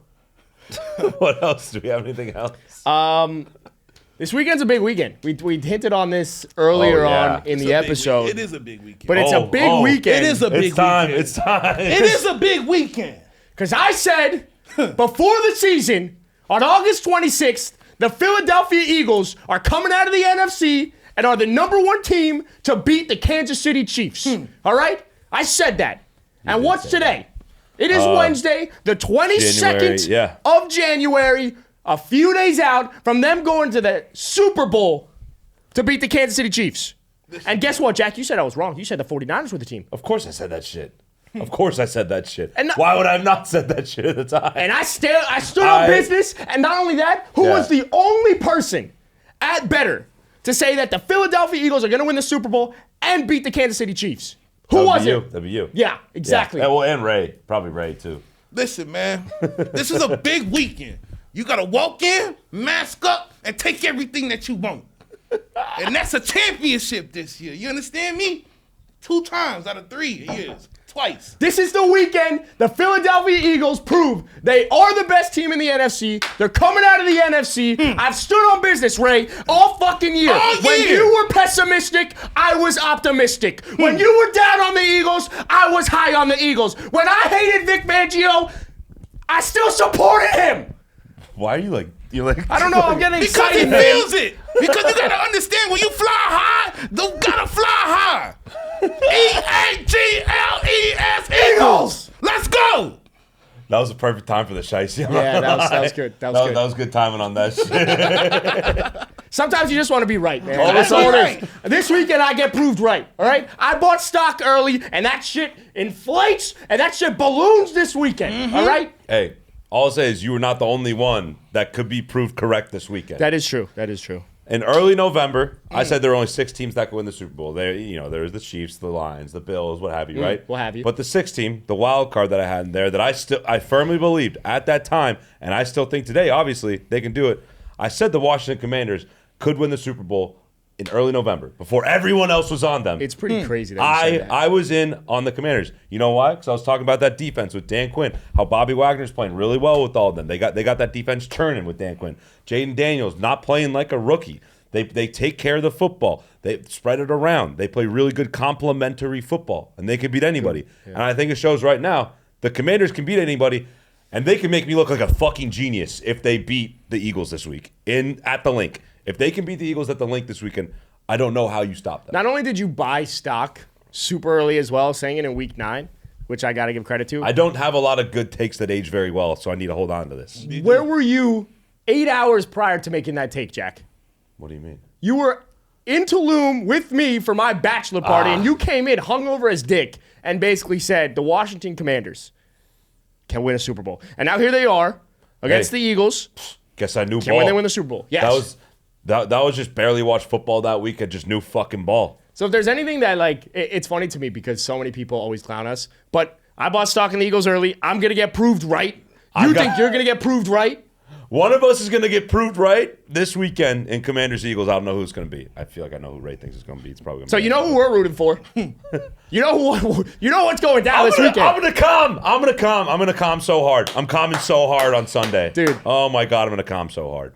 What else? Do we have anything else? This weekend's a big weekend. We hinted on this earlier Oh, yeah. on in It's the a big episode. week- It is a big weekend. But it's a big weekend. It is a big It's time. weekend. It's time. It is a big weekend. Because I said before the season, on August 26th, the Philadelphia Eagles are coming out of the NFC and are the #1 team to beat the Kansas City Chiefs. All right? I said that. And what's today? It is Wednesday, the 22nd January, yeah. of January, a few days out from them going to the Super Bowl to beat the Kansas City Chiefs. And guess what, Jack? You said I was wrong. You said the 49ers were the team. Of course I said that shit. Of course I said that shit. And why would I have not said that shit at the time? And I stood on business, and not only that, who Yeah. was the only person at Betr to say that the Philadelphia Eagles are going to win the Super Bowl and beat the Kansas City Chiefs? Who was it? That'd be you. Yeah, exactly. Yeah. Well, and Ray. Probably Ray, too. Listen, man. This is a big weekend. You got to walk in, mask up, and take everything that you want. And that's a championship this year. You understand me? 2 times out of 3 years. Twice. This is the weekend the Philadelphia Eagles prove they are the best team in the NFC. They're coming out of the NFC. I've stood on business, Ray, all fucking year. When you were pessimistic, I was optimistic. When you were down on the Eagles, I was high on the Eagles. When I hated Vic Fangio, I still supported him. Why are you like? You like? I don't know. I'm getting Because excited, he man. feels it. Because you gotta understand, when you fly high, you gotta fly high. EAGLES Eagles. Let's go. That was a perfect time for the shiesty. Yeah, that was good. That was good. That was good timing on that shit. Sometimes you just want to be right, man. Oh, That's all it is. right. This weekend, I get proved right, all right? I bought stock early, and that shit inflates, and that shit balloons this weekend, all right? Hey, all I'll say is you were not the only one that could be proved correct this weekend. That is true. That is true. In early November, I said there were only 6 teams that could win the Super Bowl. There was the Chiefs, the Lions, the Bills, what have you, right? What have you. But the 6th team, the wild card that I had in there, that I firmly believed at that time, and I still think today, obviously, they can do it. I said the Washington Commanders could win the Super Bowl in early November before everyone else was on them. It's pretty crazy that you said that. I was in on the Commanders. You know why? Because I was talking about that defense with Dan Quinn, how Bobby Wagner's playing really well with all of them. They got that defense churning with Dan Quinn. Jayden Daniels not playing like a rookie. They take care of the football. They spread it around. They play really good complementary football, and they can beat anybody. Yeah. And I think it shows right now the Commanders can beat anybody, and they can make me look like a fucking genius if they beat the Eagles this week at the Link. If they can beat the Eagles at the Link this weekend, I don't know how you stop them. Not only did you buy stock super early as well, saying it in week 9, which I got to give credit to. I don't have a lot of good takes that age very well, so I need to hold on to this. Where were you 8 hours prior to making that take, Jack? What do you mean? You were in Tulum with me for my bachelor party, and you came in hungover as dick and basically said the Washington Commanders can win a Super Bowl. And now here they are against the Eagles. Guess I knew Can ball. they win the Super Bowl? Yes. That was just barely watched football that week. I just knew fucking ball. So if there's anything that, like, it's funny to me because so many people always clown us, but I bought stock in the Eagles early. I'm going to get proved right. You think you're going to get proved right? One of us is going to get proved right this weekend in Commanders Eagles. I don't know who it's going to be. I feel like I know who Ray thinks it's going to be. It's probably going to be. So you know who we're rooting for. You know what's going down this weekend. I'm going to calm so hard. I'm calming so hard on Sunday. Dude. Oh my God, I'm going to calm so hard.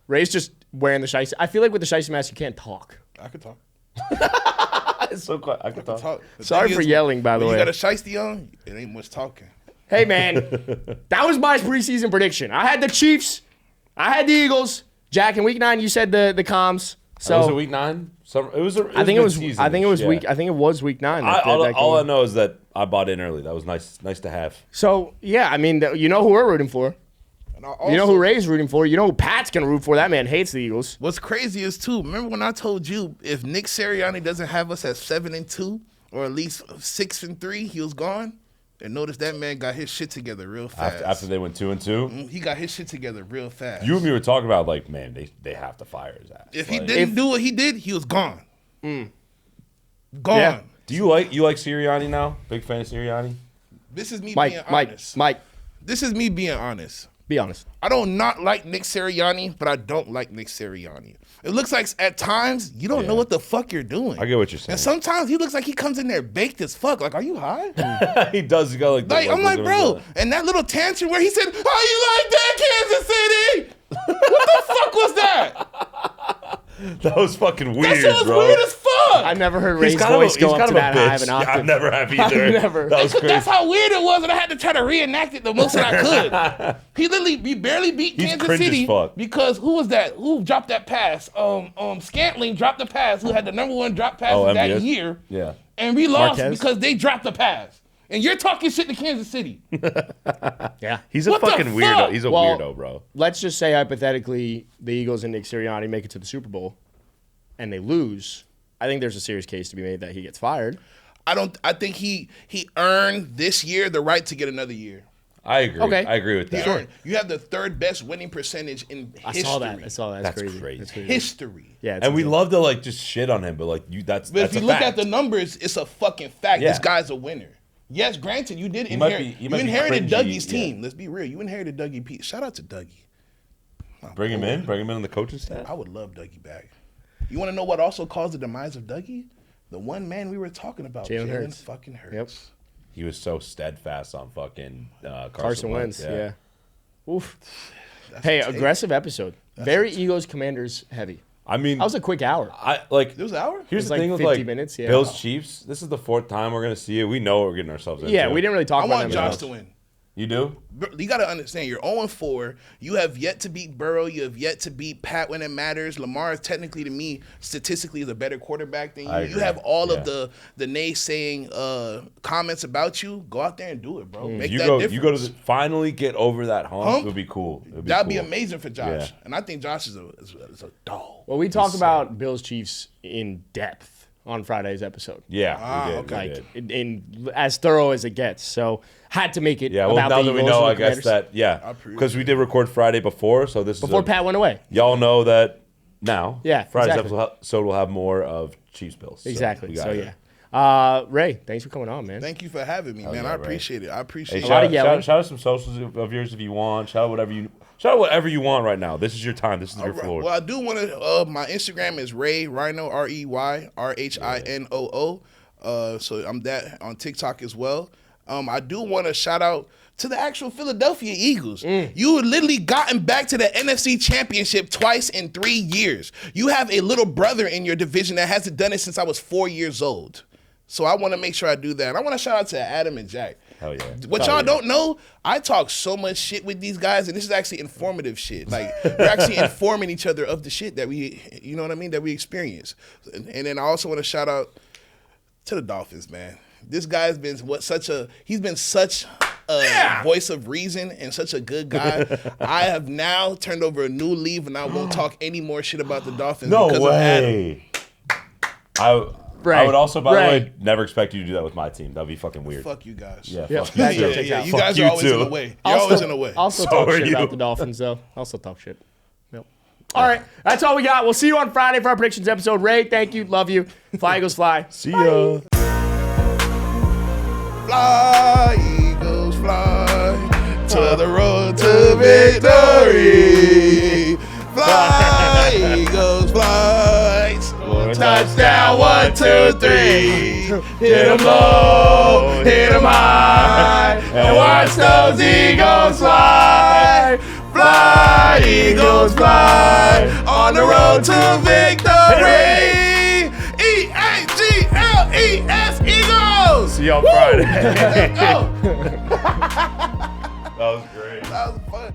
Ray's just wearing the shiesty. I feel like with the shiesty mask, you can't talk. I could talk. It's so quiet. I can talk. Sorry for yelling, by the way. You got a shiesty on, it ain't much talking. Hey, man, that was my preseason prediction. I had the Chiefs. I had the Eagles. Jack, in week 9, you said the Comms. So was it week 9? I think it was week. I think it was week 9. All I know is that I bought in early. That was nice to have. So yeah, I mean, you know who we're rooting for. Also, you know who Ray's rooting for. You know who Pat's gonna root for. That man hates the Eagles. What's crazy is too. Remember when I told you if Nick Sirianni doesn't have us at 7-2 or at least 6-3, he was gone. And notice that man got his shit together real fast. After they went 2-2, he got his shit together real fast. You and me were talking about like, man, they have to fire his ass. If he didn't do what he did, he was gone. Gone. Yeah. Do you like Sirianni now? Big fan of Sirianni? This is me being honest. Mike. This is me being honest. Be honest. I don't not like Nick Sirianni, but I don't like Nick Sirianni. It looks like at times you don't know what the fuck you're doing. I get what you're saying. And sometimes he looks like he comes in there baked as fuck. Like, are you high? He does. He got I'm like, bro. And that little tantrum where he said, "How you like that, Kansas City?" What the fuck was that? That was fucking weird, That shit was bro. weird as fuck. I've never heard Ray's voice go up to that high of an octave. I never have either. I've never. That was crazy. That's how weird it was, and I had to try to reenact it the most that I could. He barely beat He's Kansas cringe City as fuck. because who was that? Who dropped that pass? Scantling dropped the pass. Who had the #1 drop pass of that MVS? year? Yeah. And we lost Marquez? because they dropped the pass. And you're talking shit to Kansas City. Yeah. He's a What the fucking fuck? weirdo. He's a Well, weirdo, bro. Let's just say hypothetically the Eagles and Nick Sirianni make it to the Super Bowl and they lose. I think there's a serious case to be made that he gets fired. I think he earned this year the right to get another year. I agree. Okay. I agree with He that. earned. You have the 3rd best winning percentage in history. I saw that. That's crazy. crazy. That's crazy. History. Yeah. it's And we insane. love to like just shit on him, but like that's But if you a look fact. at the numbers, it's a fucking fact. Yeah. This guy's a winner. Yes, granted, you did might inherit. be You cringy, inherited Dougie's yeah. team. Let's be real. You inherited Dougie P. Shout out to Dougie. Bring him in on the coaching staff. I would love Dougie back. You want to know what also caused the demise of Dougie? The one man we were talking about, Jalen Jalen Hurts. fucking Hurts. Yep. He was so steadfast on fucking Carson Wentz. Yeah. Oof. That's Hey, a take. aggressive episode. Very Eagles Commanders heavy. I mean, That was a quick hour. I like. It was an hour? Here's It was the like thing with 50 like minutes, yeah. Bills Chiefs. This is the 4th time we're gonna see it. We know what we're getting ourselves into. Yeah, we didn't really talk I about want them Josh enough. to win. You do? You got to understand, you're 0-4. You have yet to beat Burrow. You have yet to beat Pat when it matters. Lamar is technically, to me, statistically, is a better quarterback than you. I You agree. have all Yeah. of the naysaying comments about you. Go out there and do it, bro. Make You that go. difference. You go to finally get over that hump. It would be cool. That'd be amazing for Josh. Yeah. And I think Josh is a dog. Well, we talk about Bills Chiefs in depth on Friday's episode. Yeah. We did. okay. We Like did. in as thorough as it gets. So had to make it Yeah. Well, about now the that we Eagles know, and I the guess Commanders. that because we did record Friday before, so this Before is Pat went away. y'all know that now. Yeah, Friday's exactly. episode will have more of Chiefs Bills. So Exactly. we got So it. yeah. Ray, thanks for coming on, man. Thank you for having me, man. yeah, I Ray. appreciate it. I Hey, appreciate lot of it. yelling. shout out some socials of yours if you want. Shout out whatever you want right now. This is your time. This is your floor. Well, I do want to. My Instagram is Ray Rhino ReyRhinoo. So I'm that on TikTok as well. I do want to shout out to the actual Philadelphia Eagles. You literally gotten back to the NFC Championship twice in 3 years. You have a little brother in your division that hasn't done it since I was 4 years old. So I want to make sure I do that. And I want to shout out to Adam and Jack. Hell yeah. What Hell y'all yeah. don't know, I talk so much shit with these guys, and this is actually informative shit. Like, we're actually informing each other of the shit that we, you know what I mean, that we experience. And then I also want to shout out to the Dolphins, man. This guy's been he's been such a voice of reason and such a good guy. I have now turned over a new leaf, and I won't talk any more shit about the Dolphins No because of Adam. way. I would also, by the way, never expect you to do that with my team. That'd be fucking weird. Fuck you guys. Yeah, Yeah. fuck you Yeah, too. yeah, You Fuck guys you are always too. in the way. You're always in the way. I'll still So talk are shit you. about the Dolphins, though. I'll still talk shit. Yep. All right. That's all we got. We'll see you on Friday for our predictions episode. Ray, thank you. Love you. Fly, Eagles, fly. See ya. Fly, Eagles, fly to the road to victory. Fly, Eagles, fly. Score touchdown, 1, 2, 3. Hit 'em low, hit 'em high, and watch those Eagles fly. Fly, Eagles, fly on the road to victory. EAGLES, Eagles. See you on Friday. Let's go. That was great. That was fun.